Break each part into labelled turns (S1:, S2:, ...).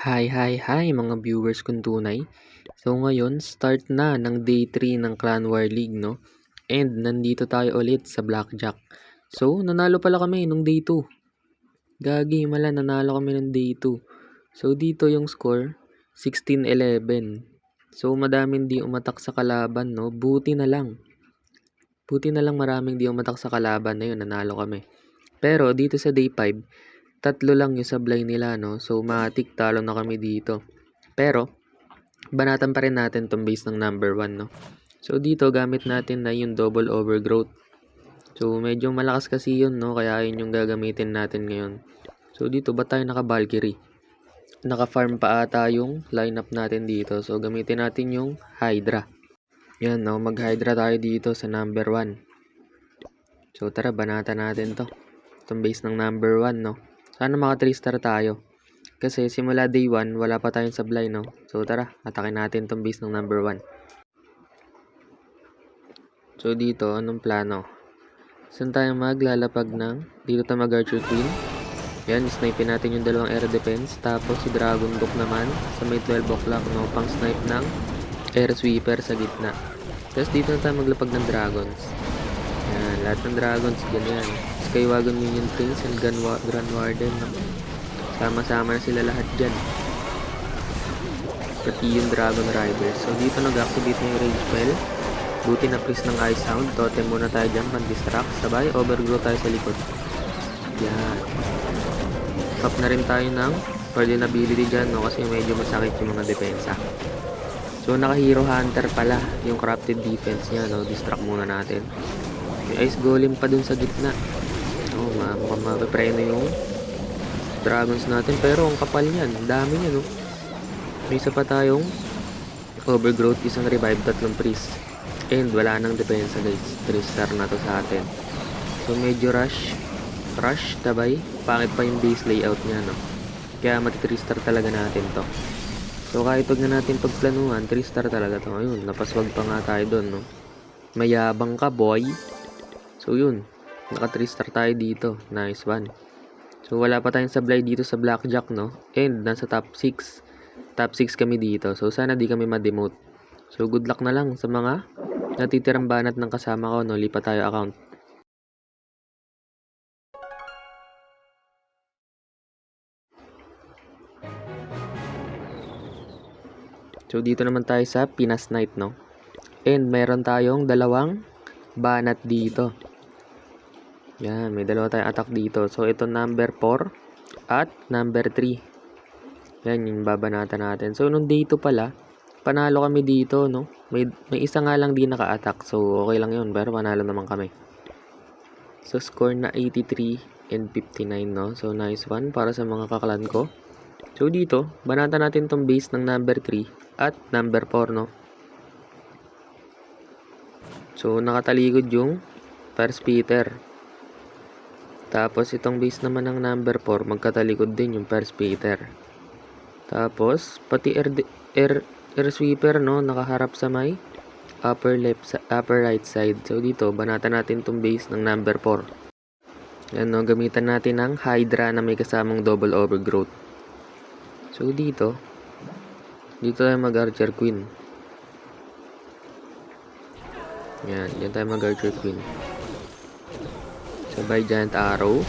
S1: Hi mga viewers kong tunay. So ngayon, start na ng day 3 ng Clan War League, no? And nandito tayo ulit sa Blackjack. So, nanalo pala kami nung day 2. Gagi, nanalo kami nung day 2. So, dito yung score, 16-11. So, madaming di umatak sa kalaban, no? Buti na lang maraming di umatak sa kalaban na yun, nanalo kami. Pero dito sa day 5, tatlo lang yung sablay nila, no? So, matik talo na kami dito. Pero, banatan pa rin natin tong base ng number 1, no? So, dito gamit natin na yung double overgrowth. So, medyo malakas kasi yun, no? Kaya yun yung gagamitin natin ngayon. So, dito ba tayo naka-Valkyrie? Naka-farm pa ata yung lineup natin dito. So, gamitin natin yung Hydra. Yan, no? Mag-Hydra tayo dito sa number 1. So, tara, banatan natin to. Itong base ng number 1, no? Sana maka 3 star tayo. Kasi simula day 1, wala pa tayong sablay, no? So tara, atakin natin tong base ng number 1. So dito, anong plano? Saan tayo maglalapag ng? Dito tayo mag-Archer Queen. Yan, snipe natin yung dalawang air defense. Tapos si Dragon Book naman sa may 12 o'clock, no? Pang snipe ng air sweeper sa gitna. Tapos dito na tayo maglapag ng dragons. Yan, lahat ng dragons, ganyan. Skywagon Minion Prince and Grand Warden, no? Sama-sama na sila lahat dyan. Pati yung Dragon Riders. So dito nag-activate na yung Rage Spell. Buti na priest ng Ice Sound. Totem muna tayo dyan, pan-distract. Sabay, overgrow tayo sa likod. Yan. Pop na rin tayo ng Guardian ability dyan, no? Kasi medyo masakit yung mga depensa. So naka-Hero Hunter pala yung crafted defense niya, no? Distract muna natin. May Ice Golem pa dun sa gitna. Oh, mukhang mapipreno yung dragons natin. Pero ang kapal yan. Dami niya, no? May isa pa tayong overgrowth, isang revive, 3 priest. And wala nang depensa, guys. 3 star na to sa atin. So medyo rush, tabay. Pangit pa yung base layout niya, no? Kaya mati 3 star talaga natin to. So kahit wag na natin pagplanuhan, 3 star talaga to. Ayun, napaswag pa nga tayo doon, no? Mayabang ka, boy. So yun, naka 3 star tayo dito. Nice one. So wala pa tayong sablay dito sa Blackjack, no? And nasa top 6 kami dito. So sana di kami ma-demote. So good luck na lang sa mga natitirang banat ng kasama ko, no? Lipat tayo account. So dito naman tayo sa Pinas Knight, no? And meron tayong dalawang banat dito. Yan, may dalawa tayong attack dito. So ito number 4 at number 3. Yan yung babanatan natin. So nung day 2 pala, panalo kami dito, no? May isa nga lang di naka-attack. So okay lang yun, pero panalo naman kami. So score na 83 and 59, no? So nice one para sa mga kaklan ko. So dito, banatan natin tong base ng number 3 at number 4, no? So nakatalikod yung First Peter. Tapos itong base naman ng number 4, magkatalikod din yung First Peter. Tapos pati air sweeper, no, nakaharap sa may upper right side. So dito banatan natin tong base ng number 4. Yan, no, gamitan natin ng Hydra na may kasamang double overgrowth. So dito tayo mag-Archer Queen. Yan tayo mag-Archer Queen. Sabay Giant Arrow.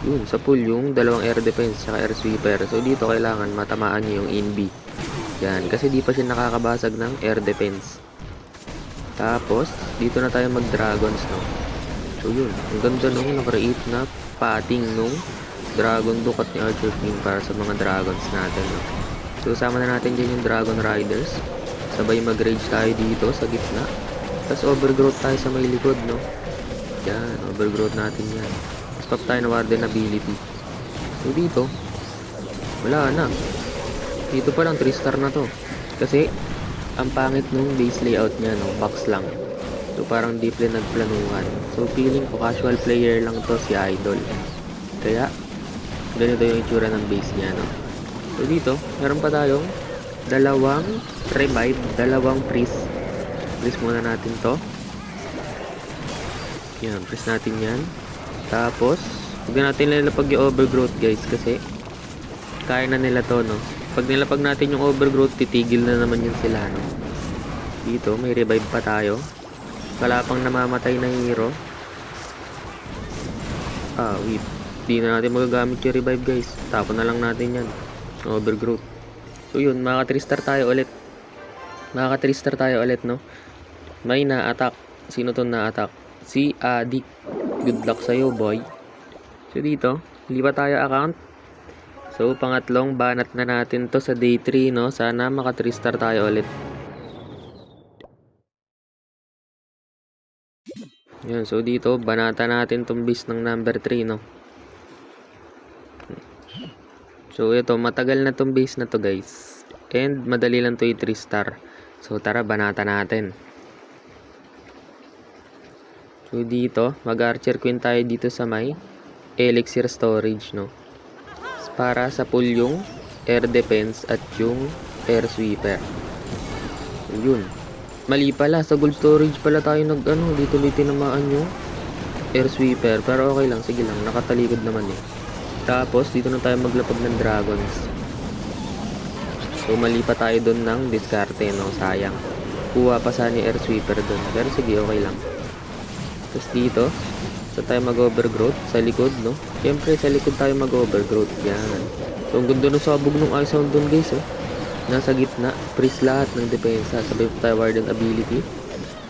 S1: Yun, sa pool yung dalawang air defense saka air sweeper. So dito kailangan matamaan niyo yung Inbi. Yan, kasi di pa siya nakakabasag ng air defense. Tapos dito na tayo mag-dragons, no? So yun, ang ganda nung na-create na pating nung Dragon Dukat ni Archer Queen para sa mga dragons natin, no? So sama na natin dyan yung Dragon Riders. Sabay mag-rage tayo dito sa gitna. Tapos overgrowth tayo sa may likod, no? Yan, overgrowth natin yan. Stop tayo na Warden ability. So dito, wala na. Dito pa lang 3 star na to. Kasi ang pangit nung base layout niya, no? Box lang. So parang deeply nagplanuhan. So feeling ko casual player lang to si Idol. Kaya ganito yung itsura ng base niya, no? So dito, meron pa tayong dalawang revive, dalawang priest. Priest muna natin to. Yan, press natin yan. Tapos, huwag natin lalapag yung overgrowth, guys, kasi kaya na nila to, no? Pag nilapag natin yung overgrowth, titigil na naman yun sila, no? Dito, may revive pa tayo. Wala pang namamatay na hero. Wait. Di na natin magagamit yung revive, guys. Tapon na lang natin yan. Overgrowth. So yun, makaka 3 star tayo ulit. Makaka 3 star tayo ulit, no? May na-attack. Sino to na-attack? Si Adik. Good luck sa'yo, boy. So dito, lipat tayo account. So pangatlong banat na natin to sa day 3, no? Sana maka 3 star tayo ulit. Yan, so dito, banata natin tong beast ng number 3, no? So ito, matagal na tong base na to, guys. And madali lang to i 3 star. So tara, banata natin. So dito, mag-archer queen tayo dito sa may elixir storage, no? Para sa pool yung air defense at yung air sweeper. So yun. Mali pala, sa gold storage pala tayo dito tinamaan yung air sweeper. Pero okay lang, sige lang, nakatalikod naman eh. Tapos, dito na tayo maglapag ng dragons. So, mali pa tayo doon ng diskarte, no? Sayang. Kuha pa sana ni air sweeper doon. Pero sige, okay lang. Tapos dito, sa tayo mag-overgrowth. Sa likod, no? Siyempre, sa likod tayo mag-overgrowth. Yan. So, ang ganda ng sabog ng ice sound doon, guys, oh. Nasa gitna. Freeze lahat ng depensa. Sabay pa tayo warden ability.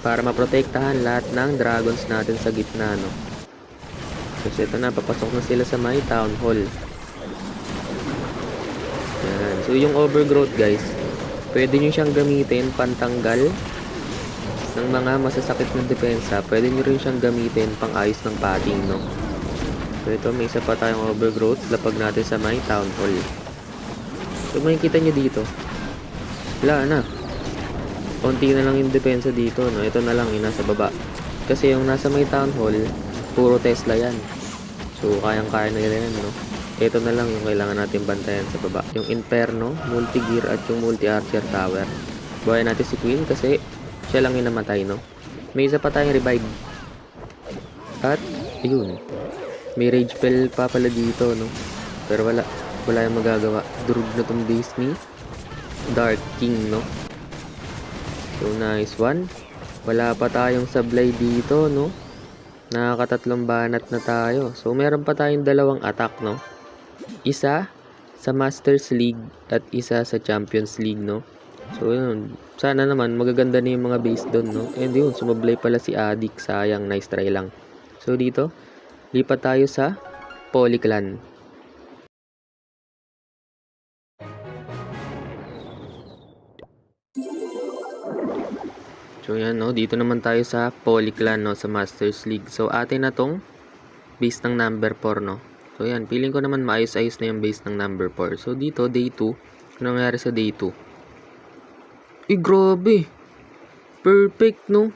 S1: Para maprotektahan lahat ng dragons natin sa gitna, no? Kasi ito na, papasok na sila sa may town hall. Yan. So, yung overgrowth, guys, pwede nyo siyang gamitin pantanggal ng mga masasakit na depensa. Pwede nyo rin siyang gamitin pang ayos ng padding, no? So, ito, may isa pa tayong overgrowth. Lapag natin sa may town hall. So, makikita nyo dito. Wala na. Konti na lang yung depensa dito, no? Ito na lang yung nasa baba. Kasi yung nasa may town hall, puro Tesla yan. So, kayang-kaya na yan, no? Ito na lang yung kailangan natin bantayan sa baba. Yung Inferno, Multi-Gear, at yung Multi-Archer Tower. Buhay natin si Queen kasi siya lang yung namatay, no? May isa pa tayong revive. At, yun. May Rage Spell pa pala dito, no? Pero wala yung magagawa. Durug na tong base ni Dark King, no? So, nice one. Wala pa tayong sablay dito, no? Nakakatatlong banat na tayo. So, meron pa tayong dalawang attack, no? Isa sa Masters League at isa sa Champions League, no? So, yun. Sana naman magaganda na yung mga base doon, no? And yun, sumablay pala si Adik. Sayang, nice try lang. So, dito, lipat tayo sa Polyclan. So yan, no, dito naman tayo sa Polyclan, no, sa Masters League. So atin na tong base ng number 4, no. So yan, feeling ko naman maayos-ayos na yung base ng number 4. So dito, day 2. Ano nangyari sa day 2? Grabe. Perfect, no.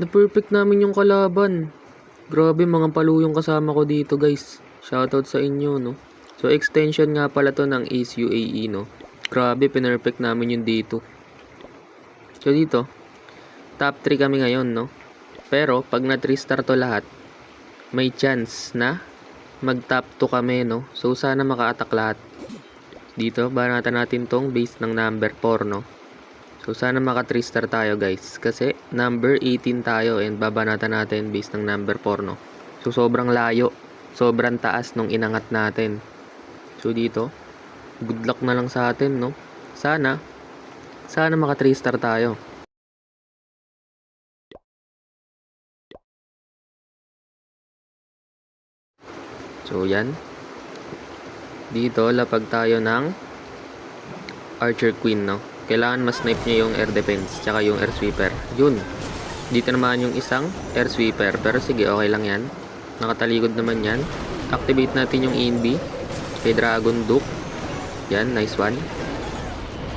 S1: Na-perfect namin yung kalaban. Grabe, mga palo yung kasama ko dito, guys. Shoutout sa inyo, no. So extension nga pala to ng Ace UAE, no. Grabe, pinerfect namin yung day 2. So dito, top 3 kami ngayon, no? Pero, pag na 3 star to lahat, may chance na mag top 2 kami, no? So, sana maka-attack lahat. Dito, banatan natin tong base ng number 4, no? So, sana maka 3 star tayo, guys. Kasi, number 18 tayo and babanatan natin base ng number 4, no? So, sobrang layo. Sobrang taas nung inangat natin. So, dito, good luck na lang sa atin, no? Sana maka 3 star tayo. So yan. Dito lapag tayo ng Archer Queen, no. Kailangan mas snipe niya yung air defense tsaka yung air sweeper. Yun. Dito naman yung isang air sweeper. Pero sige, okay lang yan. Nakatalikod naman yan. Activate natin yung ENB kay Dragon Duke. Yan, nice one.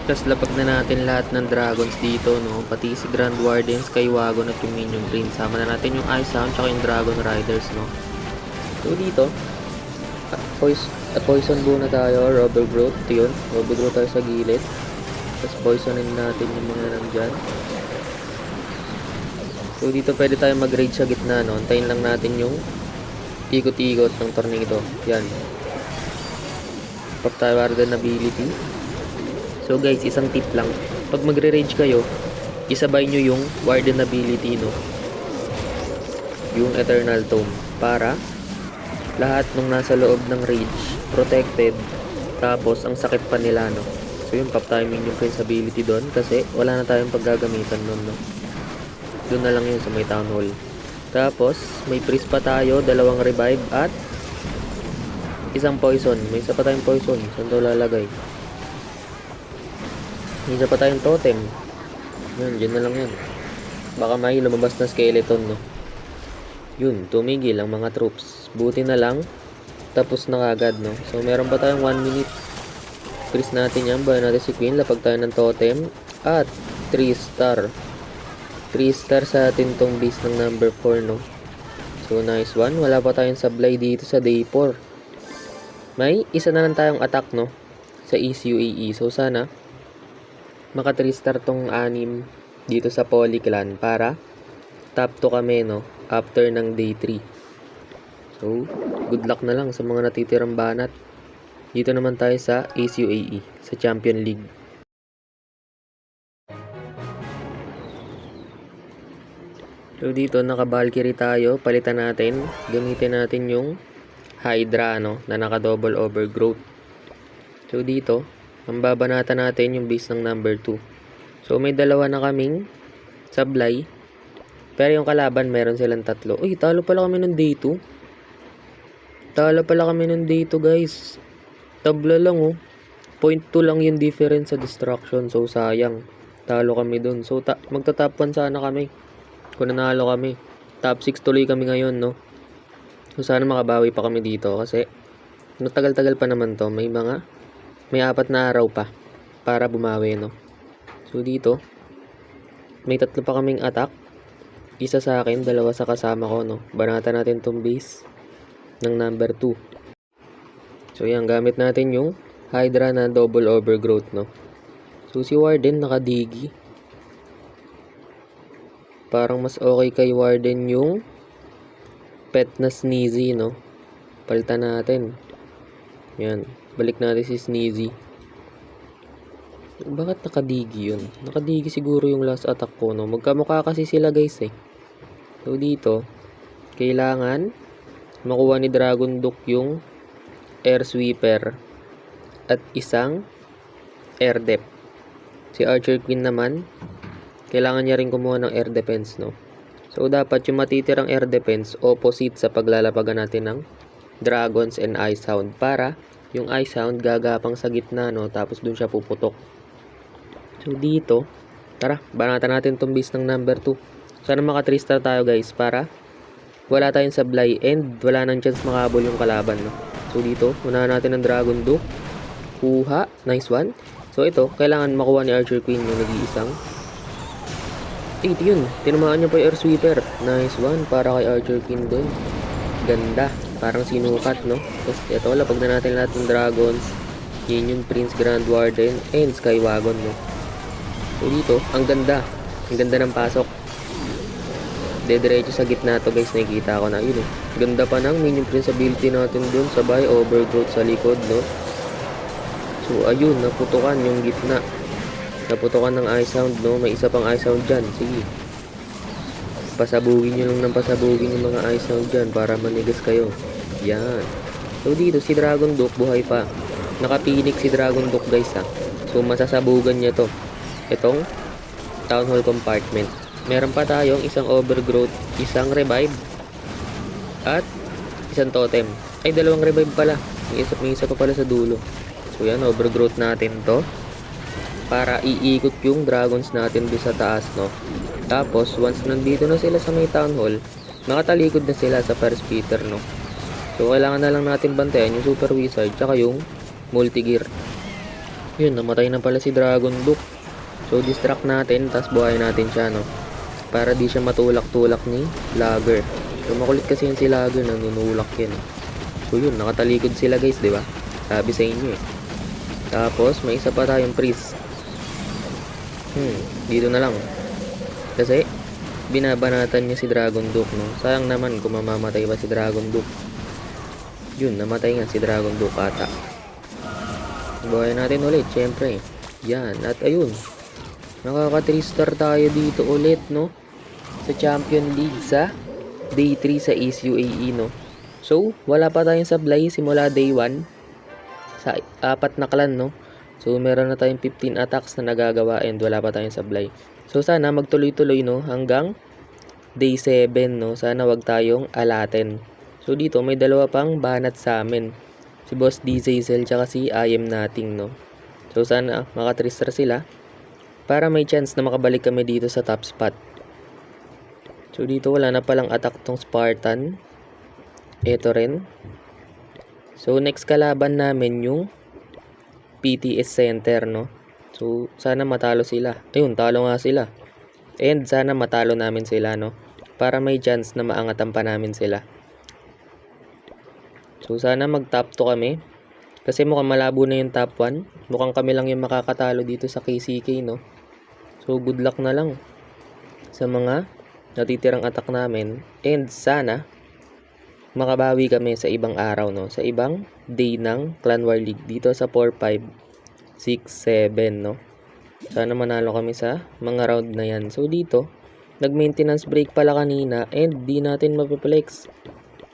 S1: Tapos lapag na natin lahat ng dragons dito, no? Pati si Grand Warden, Skywagon at yung Minion Green. Sama na natin yung Ice Sound tsaka yung Dragon Riders, no? So dito, poison muna tayo or overgrowth. Ito yun, overgrowth tayo sa gilid. Tapos poisonin natin yung mga nandyan. So dito pwede tayo mag-raid sa gitna, no? Antayin lang natin yung ikot-ikot ng tornado. Yan. Pop tayo Warden ability. So guys, isang tip lang. Pag magre-rage kayo, isabay nyo yung Warden ability, no? Yung Eternal Tome. Para lahat nung nasa loob ng rage, protected. Tapos, ang sakit pa nila, no? So yun, pop tayo Minion Prince ability doon. Kasi wala na tayong paggagamitan nun, no? Doon na lang yun sa may Town Hall. Tapos, may priest pa tayo, 2 revive at isang poison. May isa pa tayong poison. Saan daw lalagay? May isa pa tayong totem. Yun, dyan na lang yan. Baka may lumabas na skeleton, no? Yun, tumigil ang mga troops. Buti na lang, tapos na kagad, no? So, meron pa tayong 1 minute. Priest natin yan. Bayan natin si Queen. Lapag tayo ng totem. At 3 star. 3 star sa atin tong base ng number 4, no? So, nice one. Wala pa tayong sablay dito sa day 4. May isa na lang tayong attack, no? Sa ECUAE. So, sana maka 3 star tong 6 dito sa Poly Clan para top 2 kami, no? After ng day 3. So, good luck na lang sa mga natitirang banat. Dito naman tayo sa ECUAE, sa Champion League. So, dito naka-Valkyrie tayo. Palitan natin. Gamitin natin yung Hydra, no, na naka-double overgrowth. So, dito, ang babanatan natin yung base ng number 2. So, may 2 na kaming sablay. Pero yung kalaban, meron silang 3. Uy, talo pala kami ng day 2. Talo pala kami ng day 2, guys. Tabla lang, oh. 0.2 lang yung difference sa destruction. So, sayang. Talo kami dun. So, magta-top 1 sana kami. Kung nanalo kami. Top 6 tuloy kami ngayon, no. So, sana makabawi pa kami dito kasi matagal-tagal pa naman to. May 4 na araw pa para bumawi, no. So, dito may 3 pa kaming attack. Isa sa akin, 2 sa kasama ko, no. Banatan natin tong base ng number 2. So, yan. Gamit natin yung Hydra na double overgrowth, no. So, si Warden nakadigi. Parang mas okay kay Warden yung pet na Sneezy, no? Palitan natin. Yan. Balik natin si Sneezy. Bakit nakadigi yun? Nakadigi siguro yung last attack ko, no? Magkamukha kasi sila, guys, eh. So, dito, kailangan makuha ni Dragon Duke yung Air Sweeper at isang Air Dep. Si Archer Queen naman, kailangan niya rin kumuha ng Air Defense, no? So, dapat yung matitirang air defense opposite sa paglalapagan natin ng Dragons and Ice Hound para yung Ice Hound gagapang sa gitna, no? Tapos dun siya puputok. So, dito, tara, banatan natin tong base ng number 2. Sana maka 3 star tayo, guys, para wala tayong sablay and wala nang chance makabol yung kalaban, no? So, dito, unahan natin ng Dragon Duke. Kuha, nice one. So, ito, kailangan makuha ni Archer Queen yung nag-iisang 8 yun. Tinamaan niya pa yung Air Sweeper. Nice one. Para kay Archer Queen doon. Ganda. Parang sinukat, no? Tapos ito, lapag na natin lahat ng Dragons. Minion Prince, Grand Warden, and Skywagon, no? So dito, ang ganda. Ang ganda ng pasok. Dediretso sa gitna to, guys. Nakikita ko na. Yun, eh. Ganda pa ng Minion Prince ability natin doon. Sabay, overgrowth sa likod, no? So, ayun. Naputukan yung gitna. Naputokan ng Ice Hound, no? May isa pang Ice Hound dyan. Sige. Pasabugin nyo lang ng pasabugin yung mga Ice Hound dyan para manigas kayo. Yan. So, dito si Dragon Duke buhay pa. Nakapinik si Dragon Duke, guys, ha. So, masasabugan niya to. Itong Town Hall Compartment. Meron pa tayong isang Overgrowth, isang Revive, at isang Totem. Ay, 2 Revive pala. May isa pa pala sa dulo. So, yan. Overgrowth natin to. Para iikot yung dragons natin doon sa taas, no? Tapos, once nandito na sila sa may town hall, nakatalikod na sila sa first Peter, no? So, kailangan na lang natin bantayan yung Super Wizard tsaka yung Multi-Gear. Yun, namatay na pala si Dragon Duke. So, distract natin, tapos buhayin natin siya, no? Para di siya matulak-tulak ni Lager. So, makulit kasi yun si Lager, nanunulak yan. So, yun, nakatalikod sila, guys, di ba? Sabi sa inyo, eh. Tapos, may isa pa tayong priest. Dito na lang. Kasi, binabanatan niya si Dragon Duke, no? Sayang naman kung mamamatay pa si Dragon Duke. Yun, namatay nga si Dragon Duke ata. Buhay natin ulit, syempre. Yan, at ayun. Nakaka 3 star tayo dito ulit, no? Sa Champion League sa Day 3 sa East UAE, no? So, wala pa tayong sablay simula Day 1 sa 4 na clan, no? So, meron na tayong 15 attacks na nagagawa and wala pa tayong sablay. So, sana magtuloy-tuloy, no? Hanggang Day 7, no? Sana wag tayong alaten. So, dito may dalawa pang banat sa amin. Si Boss Diesel tsaka si I Am Nothing, no? So, sana maka 3 star sila para may chance na makabalik kami dito sa top spot. So, dito wala na palang attack tong Spartan. Ito rin. So, next kalaban namin yung PTS Center, no? So, sana matalo sila. Ayun, talo nga sila. And sana matalo namin sila, no? Para may chance na maangatan pa namin sila. So, sana mag top 2 kami. Kasi mukhang malabo na yung top 1. Mukhang kami lang yung makakatalo dito sa KCK, no? So, good luck na lang sa mga natitirang attack namin. And sana makabawi kami sa ibang araw, no? Sa ibang day ng Clan War League. Dito sa 4, 5, 6, 7, no? Sana manalo kami sa mga round na yan. So, dito, nag-maintenance break pala kanina and di natin mapiplex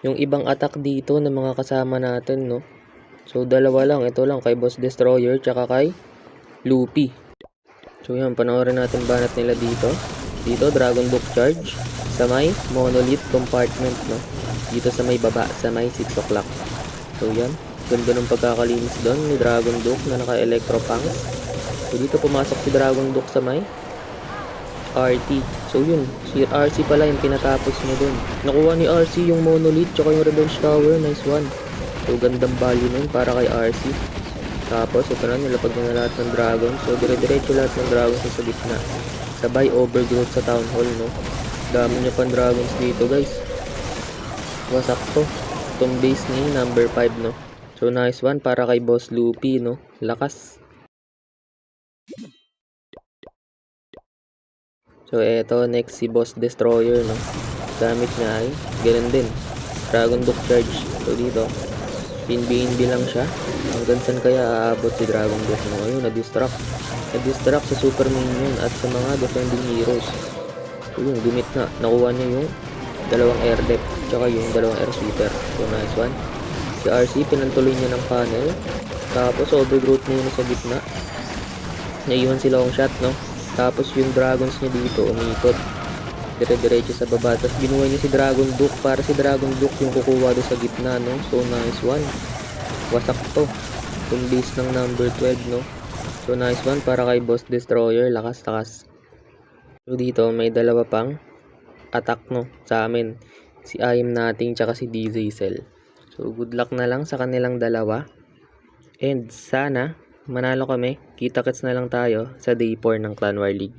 S1: yung ibang attack dito ng mga kasama natin, no? So, dalawa lang. Ito lang kay Boss Destroyer tsaka kay Luffy. So, yan. Panoorin natin banat nila dito. Dito, Dragon Book Charge sa may Monolith Compartment, no? Dito sa may baba, sa may 6 o'clock. So, yan. Ganda ng pagkakalinis doon ni Dragon Duke na naka-electro punks. So, dito pumasok si Dragon Duke sa may RT. So, yun. Si RC pala yung pinatapos niya doon. Nakuha ni RC yung Monolith tsaka yung Revenge Tower. Nice one. So, gandang value nun para kay RC. Tapos, ito na, nilapag na lahat ng Dragon. So, dire-diretso lahat ng Dragons sa gitna. Sabay overgrowth sa Town Hall, no? Dami niya pang Dragons dito, guys. Wasak to. Itong base ni number 5, no? So, nice one para kay Boss Luffy, no? Lakas. So, eto, next si Boss Destroyer, no? Gamit niya ay, ganun din. Dragon Duke Charge. So, dito, BNB lang siya. Hanggang saan kaya aabot si Dragon Duke, no? Ayun, na-distract. Na-distract sa Super Minion at sa mga defending heroes. So, yun, gumit na. Nakuha niya yung dalawang air depth tsaka yung dalawang air sweeper. So, nice one. Si RC, pinantuloy niya ng panel. Tapos, overgrowth muna sa gitna. Naiwan sila long shot, no? Tapos, yung dragons niya dito, umikot. Dire-diretso sa baba. Tapos, binuhay niya si Dragon Duke para si Dragon Duke yung kukuha doon sa gitna, no? So, nice one. Wasak to. Yung base ng number 12, no? So, nice one para kay Boss Destroyer. Lakas-lakas. So, dito, may dalawa pang attack, no? Sa amin. Si I Am Nothing tsaka si Diesel. So, good luck na lang sa kanilang dalawa. And sana, manalo kami. Kita-kits na lang tayo sa Day 4 ng Clan War League.